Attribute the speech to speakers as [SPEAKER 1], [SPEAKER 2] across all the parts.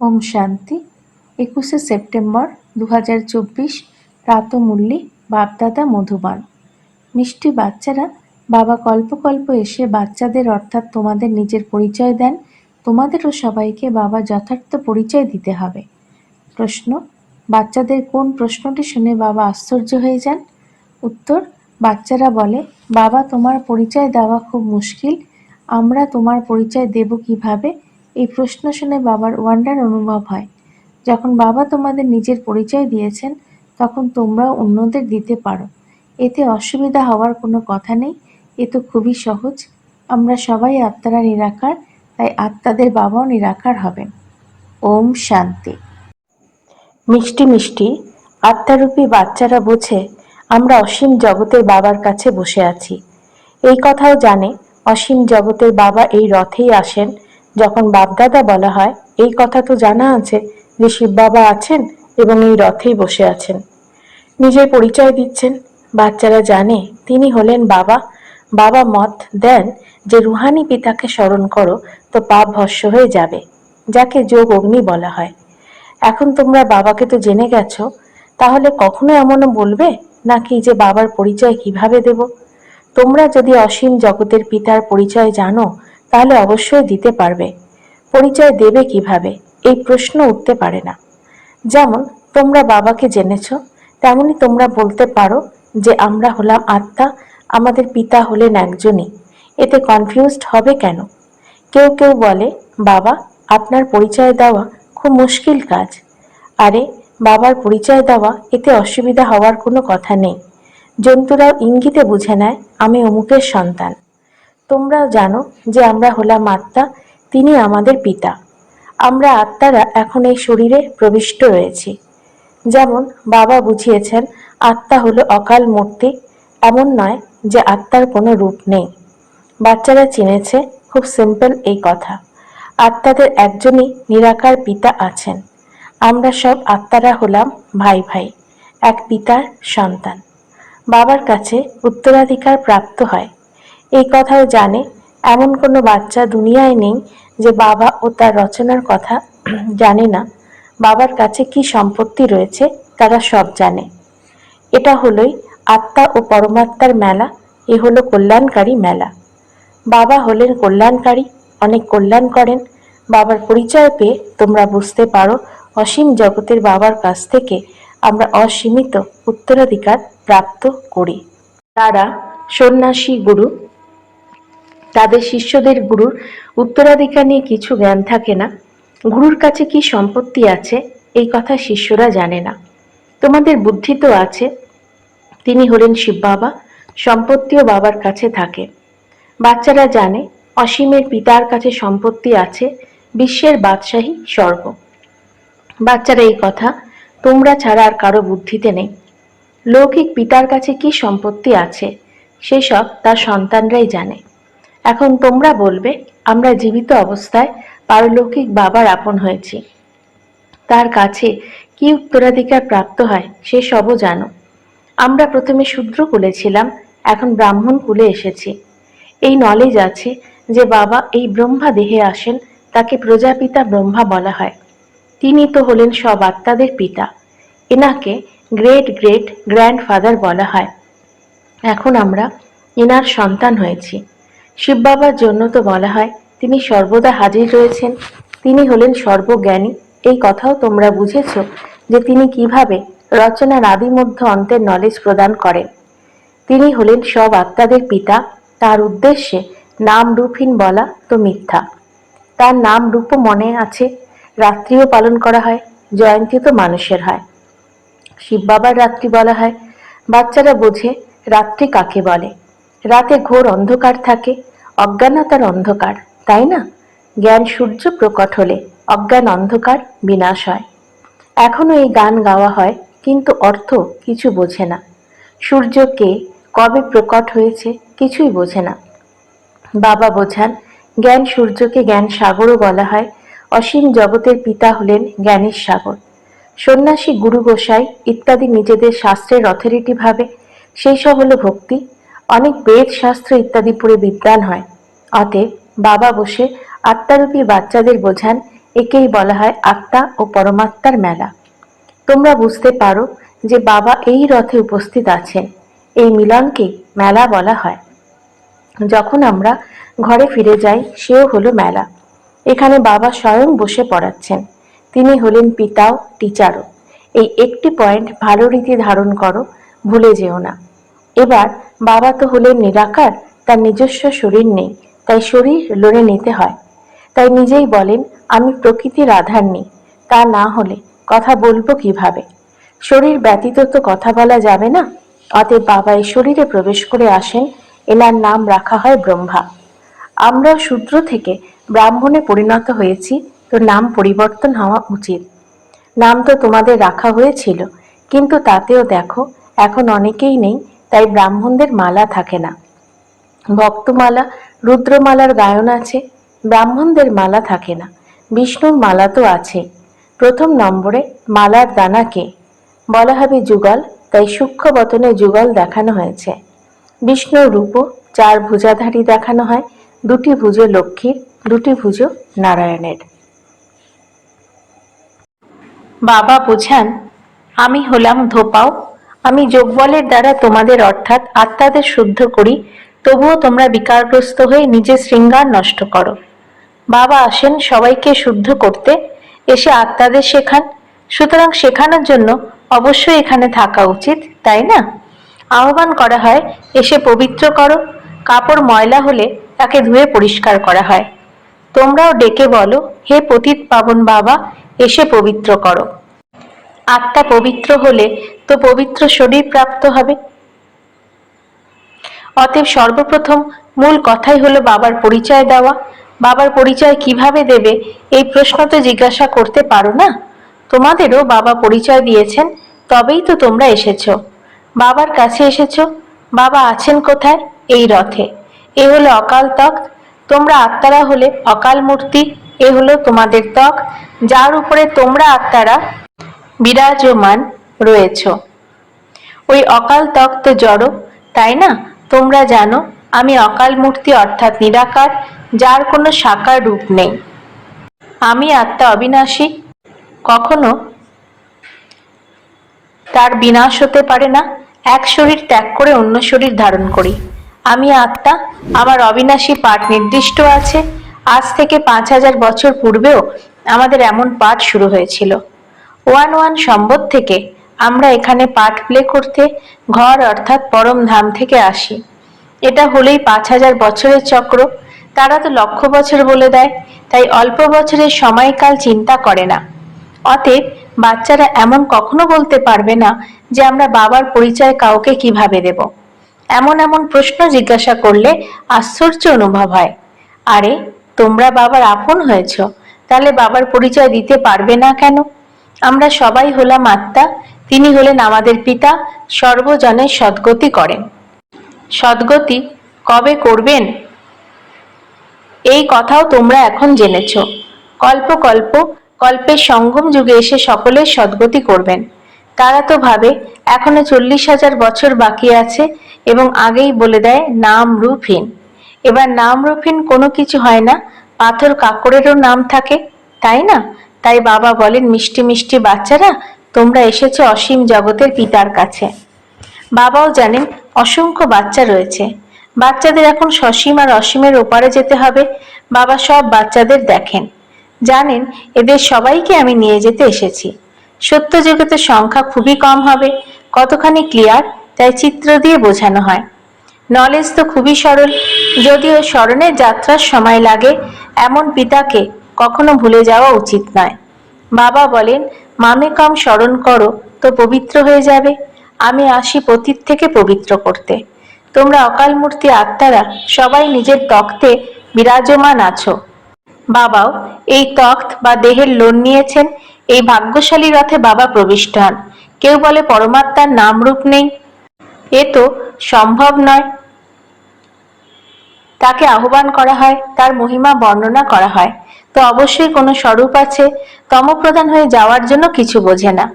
[SPEAKER 1] ওম শান্তি। 21শে সেপ্টেম্বর 2024 প্রাতঃমুরলি বাপদাদা মধুবন। মিষ্টি বাচ্চারা, বাবা কল্প কল্প এসে বাচ্চাদের অর্থাৎ তোমাদের নিজের পরিচয় দেন। তোমাদেরও সবাইকে বাবা যথার্থ পরিচয় দিতে হবে। প্রশ্ন: বাচ্চাদের কোন প্রশ্নটি শুনে বাবা আশ্চর্য হয়ে যান? উত্তর: বাচ্চারা বলে, বাবা তোমার পরিচয় দেওয়া খুব মুশকিল, আমরা তোমার পরিচয় দেব কিভাবে? এই প্রশ্ন শুনে বাবার ওয়ান্ডার অনুভব হয়। যখন বাবা তোমাদের নিজের পরিচয় দিয়েছেন তখন তোমরাও অন্যদের দিতে পারো। এতে অসুবিধা হওয়ার কোনো কথা নেই, এ তো খুবই সহজ। আমরা সবাই আত্মারা নিরাকার, তাই আত্মাদের বাবাও নিরাকার হবেন। ওম শান্তি। মিষ্টি মিষ্টি আত্মারূপী বাচ্চারা বোঝে আমরা অসীম জগতের বাবার কাছে বসে আছি। এই কথাও জানে অসীম জগতের বাবা এই রথেই আসেন। যখন বাপদাদা বলা হয়, এই কথা তো জানা আছে যে শিব বাবা আছেন এবং এই রথেই বসে আছেন। নিজের পরিচয় দিচ্ছেন, বাচ্চারা জানে তিনি হলেন বাবা। বাবা মত দেন যে রুহানি পিতাকে স্মরণ করো তো পাপ ভস্য হয়ে যাবে, যাকে যোগ অগ্নি বলা হয়। এখন তোমরা বাবাকে তো জেনে গেছো, তাহলে কখনো এমনও বলবে নাকি যে বাবার পরিচয় কিভাবে দেব? তোমরা যদি অসীম জগতের পিতার পরিচয় জানো তাহলে অবশ্যই দিতে পারবে। পরিচয় দেবে কিভাবে এই প্রশ্ন উঠতে পারে না। যেমন তোমরা বাবাকে জেনেছ, তেমনি তোমরা বলতে পারো যে আমরা হলাম আত্মা, আমাদের পিতা হলেন একজনই। এতে কনফিউজড হবে কেন? কেউ কেউ বলে, বাবা আপনার পরিচয় দেওয়া খুব মুশকিল কাজ। আরে বাবার পরিচয় দেওয়া এতে অসুবিধা হওয়ার কোনো কথা নেই। জন্তুরাও ইঙ্গিতে বুঝে নেয় আমি অমুকের সন্তান। তোমরাও জানো যে আমরা হলাম আত্মা, তিনি আমাদের পিতা। আমরা আত্মারা এখন এই শরীরে প্রবিষ্ট রয়েছি। যেমন বাবা বুঝিয়েছেন আত্মা হলো অকাল মূর্তি, এমন নয় যে আত্মার কোনো রূপ নেই। বাচ্চারা চিনেছে খুব সিম্পল এই কথা। আত্মাদের একজনই নিরাকার পিতা আছেন। আমরা সব আত্মারা হলাম ভাই ভাই, এক পিতার সন্তান। বাবার কাছে উত্তরাধিকার প্রাপ্ত হয়। এই কথাও জানে এমন কোনো বাচ্চা দুনিয়ায় নেই যে বাবা ও তার রচনার কথা জানে না। বাবার কাছে কি সম্পত্তি রয়েছে তারা সব জানে। এটা হলোই আত্মা ও পরমাত্মার মেলা, এ হলো কল্যাণকারী মেলা। বাবা হলেন কল্যাণকারী, অনেক কল্যাণ করেন। বাবার পরিচয় পেয়ে তোমরা বুঝতে পারো অসীম জগতের বাবার কাছ থেকে আমরা অসীমিত উত্তরাধিকার প্রাপ্ত করি। তারা সন্ন্যাসী গুরু, তাদের শিষ্যদের গুরুর উত্তরাধিকার নিয়ে কিছু জ্ঞান থাকে না। গুরুর কাছে কি সম্পত্তি আছে এই কথা শিষ্যরা জানে না। তোমাদের বুদ্ধি তো আছে, তিনি হলেন শিব বাবা, সম্পত্তিও বাবার কাছে থাকে। বাচ্চারা জানে অসীমের পিতার কাছে সম্পত্তি আছে, বিশ্বের বাদশাহী স্বর্গ। বাচ্চারা এই কথা তোমরা ছাড়া আর কারো বুদ্ধিতে নেই। লৌকিক পিতার কাছে কি সম্পত্তি আছে সেসব তার সন্তানরাই জানে। এখন তোমরা বলবে আমরা জীবিত অবস্থায় পারলৌকিক বাবার আপন হয়েছি, তার কাছে কি উত্তরাধিকার প্রাপ্ত হয় সে সবও জানো। আমরা প্রথমে শূদ্র কুলে ছিলাম, এখন ব্রাহ্মণ কুলে এসেছি। এই নলেজ আছে যে বাবা এই ব্রহ্মা দেহে আসেন, তাকে প্রজাপিতা ব্রহ্মা বলা হয়। তিনি তো হলেন সব আত্মাদের পিতা, এনাকে গ্রেট গ্রেট গ্র্যান্ডফাদার বলা হয়। এখন আমরা এনার সন্তান হয়েছি। শিব বাবার জন্য তো বলা হয় তিনি সর্বদা হাজির রয়েছেন, তিনি হলেন সর্বজ্ঞানী। এই কথাও তোমরা বুঝেছ যে তিনি কিভাবে রচনার আদি মধ্য অন্তের নলেজ প্রদান করেন। তিনি হলেন সব আত্মাদের পিতা, তার উদ্দেশ্যে নাম রূপহীন বলা তো মিথ্যা। তার নাম রূপও মনে আছে, রাত্রিও পালন করা হয়, জয়ন্তী তো মানুষের হয়। শিব বাবার রাত্রি বলা হয়। বাচ্চারা বোঝে রাত্রি কাকে বলে। রাতে ঘোর অন্ধকার থাকে, অজ্ঞানতার অন্ধকার, তাই না? জ্ঞান সূর্য প্রকট হলে অজ্ঞান অন্ধকার বিনাশ হয়। এখনো এই গান গাওয়া হয়, কিন্তু অর্থ কিছু বোঝে না। সূর্য কে, কবে প্রকট হয়েছে কিছুই বোঝে না। বাবা বোঝান জ্ঞান সূর্যকে জ্ঞান সাগরও বলা হয়। অসীম জগতের পিতা হলেন জ্ঞানের সাগর। সন্ন্যাসী গুরু গোসাই ইত্যাদি নিজেদের শাস্ত্রের অথরিটি ভাবে, সেই সব হলো ভক্তি। অনেক বেদ শাস্ত্র ইত্যাদি পড়ে বিদ্বান হয়। অতএব বাবা বসে আত্মারূপী বাচ্চাদের বোঝান একেই বলা হয় আত্মা ও পরমাত্মার মেলা। তোমরা বুঝতে পারো যে বাবা এই রথে উপস্থিত আছেন। এই মিলনকে মেলা বলা হয়। যখন আমরা ঘরে ফিরে যাই সেও হলো মেলা। এখানে বাবা স্বয়ং বসে পড়াচ্ছেন। তিনি হলেন পিতাও টিচারও। এই একটি পয়েন্ট ভালো রীতি ধারণ করো, ভুলে যেও না। এবার বাবা তো হলেন নিরাকার, তার নিজস্ব শরীর নেই, তাই শরীর লোনে নিতে হয়। তাই নিজেই বলেন আমি প্রকৃতির আধার নেই, তা না হলে কথা বলবো কিভাবে? শরীর ব্যতীত তো কথা বলা যাবে না। অতএব বাবা এই শরীরে প্রবেশ করে আসেন, এনার নাম রাখা হয় ব্রহ্মা। আমরাও শূদ্র থেকে ব্রাহ্মণে পরিণত হয়েছি, তো নাম পরিবর্তন হওয়া উচিত। নাম তো তোমাদের রাখা হয়েছিল, কিন্তু তাতেও দেখো এখন অনেকেই নেই, তাই ব্রাহ্মণদের মালা থাকে না। ভক্তমালা রুদ্রমালার গায়ন আছে, ব্রাহ্মণদের মালা থাকে না। বিষ্ণুর মালা তো আছে। প্রথম নম্বরে মালার দানাকে বলা হবে যুগল, তাই সূক্ষ্ম বতনে যুগল দেখানো হয়েছে। বিষ্ণুর রূপও 4 ভুজাধারী দেখানো হয়, 2টি ভুজ লক্ষ্মীর, 2টি ভুজ নারায়ণের। বাবা বোঝান আমি হলাম ধোপাও, আমি যোগবলের দ্বারা তোমাদের অর্থাৎ আত্মাদের শুদ্ধ করি, তবুও তোমরা বিকারগ্রস্ত হয়ে নিজের শৃঙ্গার নষ্ট করো। বাবা আসেন সবাইকে শুদ্ধ করতে, এসে আত্মাদের শেখান। সুতরাং শেখানোর জন্য অবশ্যই এখানে থাকা উচিত, তাই না? আহ্বান করা হয় এসে পবিত্র করো। কাপড় ময়লা হলে তাকে ধুয়ে পরিষ্কার করা হয়। তোমরাও ডেকে বলো হে পতিত পাবন বাবা, এসে পবিত্র করো। আত্মা পবিত্র হলে তো পবিত্র শরীর প্রাপ্ত হবে। অতএব সর্বপ্রথম মূল কথাই হলো বাবার পরিচয় দেওয়া। বাবার পরিচয় কিভাবে দেবে এই প্রশ্ন তো জিজ্ঞাসা করতে পারো না। তোমাদেরও বাবা পরিচয় দিয়েছেন, তবেই তো তোমরা এসেছো। বাবার কাছে এসেছো। বাবা আছেন কোথায়? এই রথে। এ হলো অকাল তখ্ত। তোমরা আত্মারা হলে অকাল মূর্তি। এ হলো তোমাদের তখ্ত, যার উপরে তোমরা আত্মারা বিরাজমান রয়েছ। ওই অকাল তখ্ত জড়, তাই না? তোমরা জানো আমি অকাল মূর্তি অর্থাৎ নিরাকার, যার কোনো সাকার রূপ নেই। আমি আত্মা অবিনাশী, কখনো তার বিনাশ হতে পারে না। এক শরীর ত্যাগ করে অন্য শরীর ধারণ করি। আমি আত্মা, আমার অবিনাশী পাঠ নির্দিষ্ট আছে। আজ থেকে 5000 বছর পূর্বেও আমাদের এমন পাঠ শুরু হয়েছিল। 1 সম্বত থেকে আমরা এখানে পাঠ প্লে করতে ঘর অর্থাৎ পরম ধাম থেকে আসি। এটা হলেই 5000 বছরের চক্র। তারা তো লক্ষ বছর বলে দেয়, তাই অল্প বছরের সময়কাল চিন্তা করে না। অতএব বাচ্চারা এমন কখনো বলতে পারবে না যে আমরা বাবার পরিচয় কাউকে কিভাবে দেব। এমন এমন প্রশ্ন জিজ্ঞাসা করলে আশ্চর্য অনুভব হয়। আরে তোমরা বাবার আপন হয়েছ, তাহলে বাবার পরিচয় দিতে পারবে না কেন? আমরা সবাই হলাম আত্মা, তিনি হলেন আমাদের পিতা, সর্বজনের সদ্গতি করেন। সদ্গতি কবে করবেন এই কথাও তোমরা এখন জেনেছ। কল্প কল্প কল্পের সঙ্গম যুগে এসে সকলের সদ্গতি করবেন। তারা তো ভাবে এখনো 40,000 বছর বাকি আছে এবং আগেই বলে দেয় নাম রূপহীন। এবার নাম রূপহীন কোনো কিছু হয় না, পাথর কাকরেরও নাম থাকে, তাই না? তাই বাবা বলেন মিষ্টি মিষ্টি বাচ্চারা, তোমরা এসেছো অসীম জগতের পিতার কাছে। বাবাও জানেন অসংখ্য বাচ্চা রয়েছে। বাচ্চাদের এখন সসীম আর অসীমের ওপারে যেতে হবে। বাবা সব বাচ্চাদের দেখেন, জানেন এদের সবাইকে আমি নিয়ে যেতে এসেছি। সত্য জগতের সংখ্যা খুবই কম হবে। কতখানি ক্লিয়ার, তাই চিত্র দিয়ে বোঝানো হয়। নলেজ তো খুবই সরল, যদিও স্মরণের যাত্রার সময় লাগে। এমন পিতাকে কখনো ভুলে যাওয়া উচিত নয়। বাবা বলেন মামে কম স্মরণ করো তো পবিত্র হয়ে যাবে। আমি আসি পতীত থেকে পবিত্র করতে। তোমরা অকাল মূর্তি আত্মারা সবাই নিজের তখ্তে বিরাজমান আছো। বাবাও এই তখ্ত বা দেহের লোন নিয়েছেন। এই ভাগ্যশালী রথে বাবা প্রবিষ্ট হন। কেউ বলে পরমাত্মার নাম রূপ নেই, এ তো সম্ভব নয়। তাকে আহ্বান করা হয়, তার মহিমা বর্ণনা করা হয়, তো অবশ্যই কোনো স্বরূপ আছে। তমপ্রধান হয়ে যাওয়ার জন্য কিছু বোঝে না।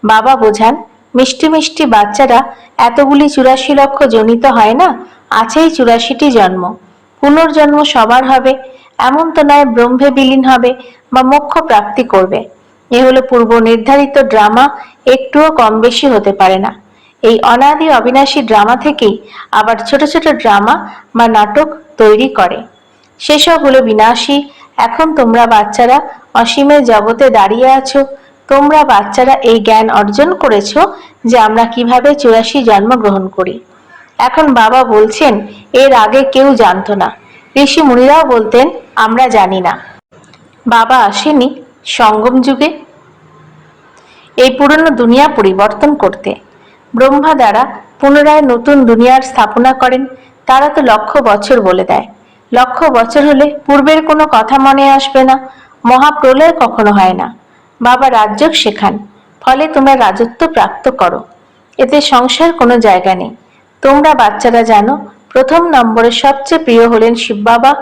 [SPEAKER 1] বাবা বোঝান মিষ্টি মিষ্টি বাচ্চারা, এতগুলি 84 লক্ষ জনিত হয় না, আছেই 84টি জন্ম। পুনর্জন্ম সবার হবে, এমন তো নয় ব্রহ্মে বিলীন হবে। বা মোক্ষ প্রাপ্তি করবে। এ হলো পূর্ব নির্ধারিত ড্রামা, একটুও কম বেশি হতে পারে না। এই অনাদি অবিনাশী ড্রামা থেকেই আবার ছোট ছোট ড্রামা বা নাটক তৈরি করে। সেসব হলো বিনাশী। এখন তোমরা বাচ্চারা অসীমের জগতে দাঁড়িয়ে আছো। তোমরা বাচ্চারা এই জ্ঞান অর্জন করেছো যে আমরা কিভাবে 84 জন্মগ্রহণ করি। এখন বাবা বলছেন এর আগে কেউ জানতো না। ঋষি মুনিরাও বলতেন আমরা জানি না। বাবা আসেনি সঙ্গম যুগে এই পুরনো দুনিয়া পরিবর্তন করতে। ব্রহ্মা দ্বারা পুনরায় নতুন দুনিয়ার স্থাপনা করেন। তারা তো লক্ষ বছর বলে দেয়। লক্ষ বছর হলে পূর্বের কোনো কথা মনে আসবে না। মহাপ্রলয় কখনো হয় না। বাবা রাজ্য শেখান, ফলে তোমরা রাজত্ব প্রাপ্ত করো। এতে সংসার কোনো জায়গা নেই। তোমরা বাচ্চারা জানো প্রথম নম্বরে সবচেয়ে প্রিয় হলেন শিব বাবা,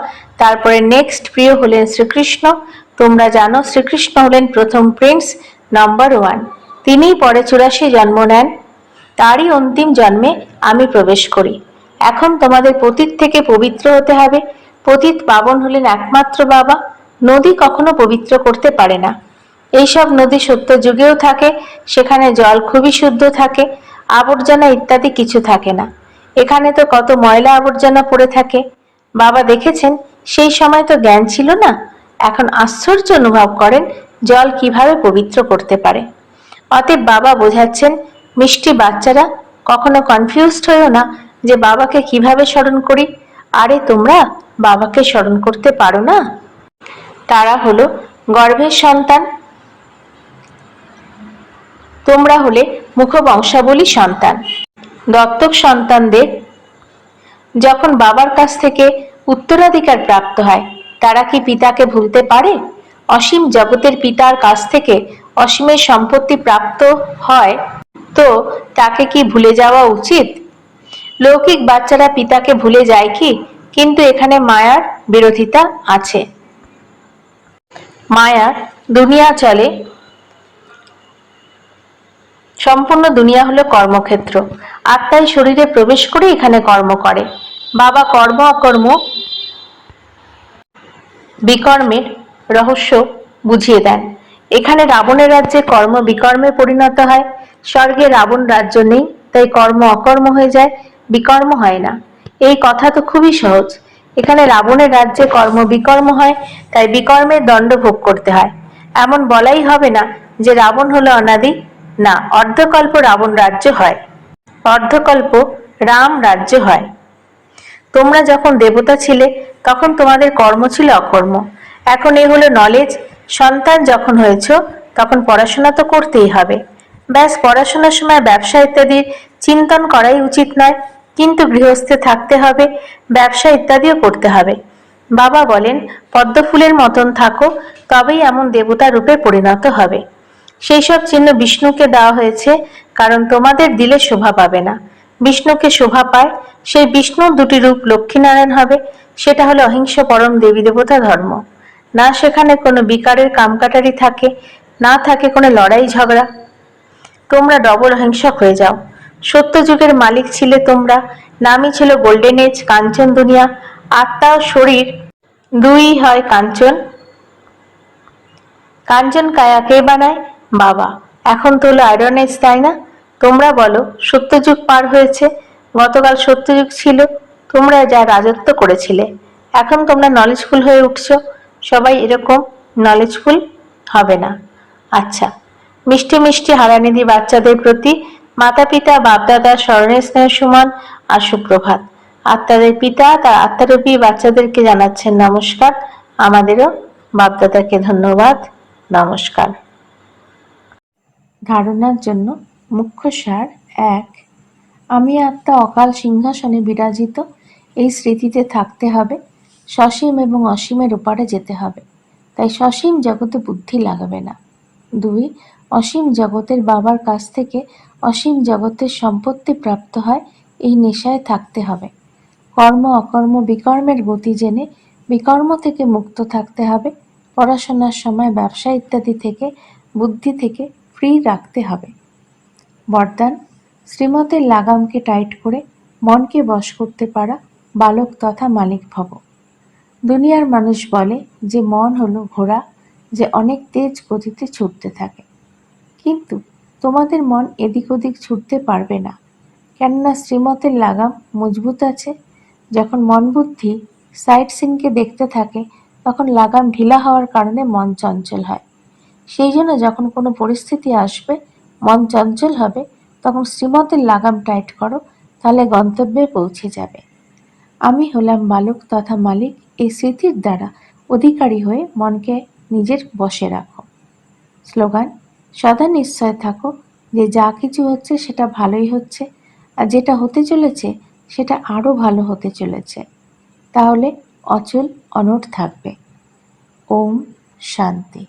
[SPEAKER 1] তারপরে নেক্সট প্রিয় হলেন শ্রীকৃষ্ণ। তোমরা জানো শ্রীকৃষ্ণ হলেন প্রথম প্রিন্স, নাম্বার 1। তিনিই পরে 84 জন্ম নেন। তারই অন্তিম জন্মে আমি প্রবেশ করি। এখন তোমাদের পতিত থেকে পবিত্র হতে হবে। পতিত পাবন হলেন একমাত্র বাবা। নদী কখনো পবিত্র করতে পারে না। এইসব নদী সত্য যুগেও থাকে, সেখানে জল খুবই শুদ্ধ থাকে, আবর্জনা ইত্যাদি কিছু থাকে না। এখানে তো কত ময়লা আবর্জনা পড়ে থাকে। বাবা দেখেছেন সেই সময় তো জ্ঞান ছিল না। এখন আশ্চর্য অনুভব করেন জল কিভাবে পবিত্র করতে পারে। অতএব বাবা বোঝাচ্ছেন মিষ্টি বাচ্চারা কখনো কনফিউজড হয়েও না যে বাবাকে কিভাবে স্মরণ করি। আরে তোমরা বাবাকে স্মরণ করতে পারো না? তারা হলো গর্ভের সন্তান, তোমরা হলে মুখবংশাবলী সন্তান। দত্তক সন্তানদের যখন বাবার কাছ থেকে উত্তরাধিকার প্রাপ্ত হয়, তারা কি পিতাকে ভুলতে পারে? অসীম জগতের পিতার কাছ থেকে অসীমের সম্পত্তি প্রাপ্ত হয়, তো তাকে কি ভুলে যাওয়া উচিত? লৌকিক বাচ্চারা পিতাকে ভুলে যায় কি? কিন্তু এখানে মায়ার বিরোধিতা আছে। মায়ার দুনিয়া চলে, সম্পূর্ণ দুনিয়া হলো কর্মক্ষেত্র। আত্মাই শরীরে প্রবেশ করে এখানে কর্ম করে। বাবা কর্ম অকর্ম বিকর্মের রহস্য বুঝিয়ে দেন। এখানে রাবণের রাজ্যে কর্ম বিকর্মে পরিণত হয়। স্বর্গে রাবণ রাজ্য নেই, তাই কর্ম অকর্ম হয়ে যায়, বিকর্ম হয় না। এই কথা তো খুবই সহজ। এখানে রাবণের রাজ্যে কর্ম বিকর্ম হয়, তাই বিকর্মের দণ্ড ভোগ করতে হয়। এমন বলাই হবে না যে রাবণ হলো অনাদি। না, অর্ধকল্প রাবণ রাজ্য হয়, অর্ধকল্প রাম রাজ্য হয়। তোমরা যখন দেবতা ছিলে তখন তোমাদের কর্ম ছিল অকর্ম। এখন এ হলো নলেজ। সন্তান যখন হয়েছ তখন পড়াশোনা তো করতেই হবে। ব্যাস, পড়াশোনার সময় ব্যবসা ইত্যাদির চিন্তন করাই উচিত নয়, কিন্তু গৃহস্থে থাকতে হবে, ব্যবসা ইত্যাদিও করতে হবে। বাবা বলেন পদ্মফুলের মতন থাকো, তবেই এমন দেবতা রূপে পরিণত হবে। সেই সব চিহ্ন বিষ্ণুকে দেওয়া হয়েছে, কারণ তোমাদের দিলে শোভা পাবে না। বিষ্ণুকে শোভা পায়, সেই বিষ্ণুর দুটি রূপ লক্ষ্মীনারায়ণ হবে। সেটা হলো অহিংস পরম দেবী দেবতা ধর্ম। না সেখানে কোনো বিকারের কামকাটারি থাকে, না থাকে কোনো লড়াই ঝগড়া। তোমরা ডবল অহিংসক হয়ে যাও। সত্য যুগের মালিক ছিলে তোমরা, নামই ছিল গোল্ডেন এজ, কাঞ্চন দুনিয়া। আত্মা ও শরীর দুই হয় কাঞ্চন। কাঞ্চন কায়া কে বানায়? বাবা। এখন তো হলো আয়রন এজ, তাই না? তোমরা বলো সত্যযুগ পার হয়েছে, গতকাল সত্যযুগ ছিল, তোমরা যা রাজত্ব করেছিলে। এখন তোমরা নলেজফুল হয়ে উঠছো। সবাই এরকম নলেজফুল হবে না। আচ্ছা, মিষ্টি মিষ্টি হারানিধি বাচ্চাদের প্রতি মাতা পিতা বাপদাদার স্মরণের স্নেহ সুমন আর সুপ্রভাত। আত্মাদের পিতা তার আত্মারূপী বাচ্চাদেরকে জানাচ্ছেন নমস্কার। আমাদেরও বাপদাদাকে ধন্যবাদ। নমস্কার। ধারণার জন্য মুখ্য সার: 1. আমি আত্মা অকাল সিংহাসনে বিরাজিত। এই স্মৃতিতে থাকতে হবে। সসীম এবং অসীমের ওপারে যেতে হবে, তাই সসীম জগতে বুদ্ধি লাগাবে না। 2. অসীম জগতের বাবার কাছ থেকে অসীম জগতের সম্পত্তি প্রাপ্ত হয়, এই নেশায় থাকতে হবে। কর্ম অকর্ম বিকর্মের গতি জেনে বিকর্ম থেকে মুক্ত থাকতে হবে। পড়াশোনার সময় ব্যবসা ইত্যাদি থেকে বুদ্ধি থেকে ফ্রি রাখতে হবে। বরদান: শ্রীমতের লাগামকে টাইট করে মনকে বশ করতে পারা বালক তথা মালিক ভব। দুনিয়ার মানুষ বলে যে মন হলো ঘোড়া, যে অনেক তেজ গতিতে ছুটতে থাকে, কিন্তু তোমাদের মন এদিক ওদিক ছুটতে পারবে না, কেননা শ্রীমতের লাগাম মজবুত আছে। যখন মন বুদ্ধি সাইট সিনকে দেখতে থাকে, তখন লাগাম ঢিলা হওয়ার কারণে মন চঞ্চল হয়। সেই জন্য যখন কোনো পরিস্থিতি আসবে, মন চঞ্চল হবে, তখন শ্রীমতের লাগাম টাইট করো, তাহলে গন্তব্যে পৌঁছে যাবে। আমি হলাম বালক তথা মালিক, এই স্মৃতির দ্বারা অধিকারী হয়ে মনকে নিজের বশে রাখো। স্লোগান: সদা নিশ্চয় থাকো যে যা কিছু হচ্ছে সেটা ভালোই হচ্ছে, আর যেটা হতে চলেছে সেটা আরো ভালো হতে চলেছে। তাহলে অচল অনড় থাকবে। ওম শান্তি।